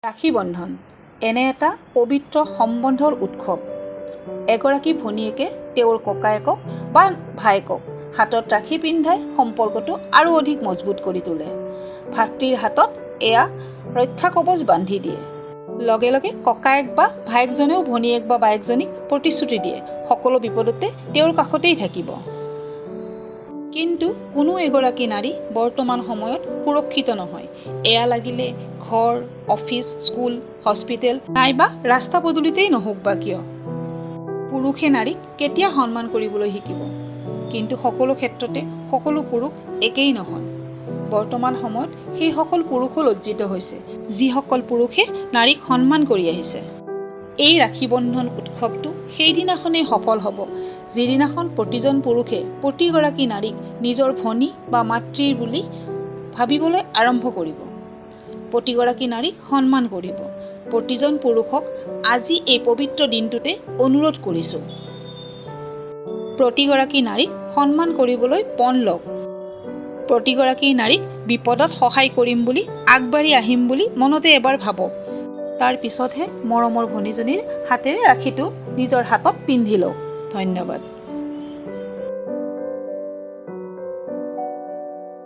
ৰাখী বন্ধন এনে এটা পবিত্ৰ সম্বন্ধৰ উৎসৱ। এগৰাকী ভনীয়েকে তেওঁৰ ককায়েকক বা ভায়েকক হাতত ৰাখী পিন্ধাই সম্পৰ্কটো আৰু অধিক মজবুত কৰি তোলে। ভাতৃৰ হাতত এয়া ৰক্ষা কৱচ বান্ধি দিয়ে। লগে লগে ককায়েক বা ভায়েকজনেও ভনীয়েক বা বায়েকজনীক প্ৰতিশ্ৰুতি দিয়ে সকলো বিপদতে তেওঁৰ কাষতেই থাকিব। কিন্তু কোনো এগৰাকী নাৰী বৰ্তমান সময়ত সুৰক্ষিত নহয়। এয়া লাগিলে ঘৰ, অফিচ, স্কুল, হস্পিটেল নাইবা ৰাস্তা পদূলিতেই নহওক বা কিয়। পুৰুষে নাৰীক কেতিয়া সন্মান কৰিবলৈ শিকিব? কিন্তু সকলো ক্ষেত্ৰতে সকলো পুৰুষ একেই নহয়। বৰ্তমান সময়ত সেইসকল পুৰুষো লজ্জিত হৈছে যিসকল পুৰুষে নাৰীক সন্মান কৰি আহিছে। এই ৰাখী বন্ধন উৎসৱটো সেইদিনাখনেই সফল হ'ব যিদিনাখন প্ৰতিজন পুৰুষে প্ৰতিগৰাকী নাৰীক নিজৰ ভনী বা মাতৃৰ বুলি ভাবিবলৈ আৰম্ভ কৰিব। প্ৰতিগৰাকী নাৰীক সন্মান কৰিব। প্ৰতিজন পুৰুষক আজি এই পবিত্ৰ দিনটোতে অনুৰোধ কৰিছোঁ, প্ৰতিগৰাকী নাৰীক সন্মান কৰিবলৈ পণ লওক। প্ৰতিগৰাকী নাৰীক বিপদত সহায় কৰিম বুলি আগবাঢ়ি আহিম বুলি মনতে এবাৰ ভাবক। তাৰ পিছতহে মৰমৰ ভনীজনীৰ হাতেৰে ৰাখীটো নিজৰ হাতত পিন্ধি লওক। ধন্যবাদ।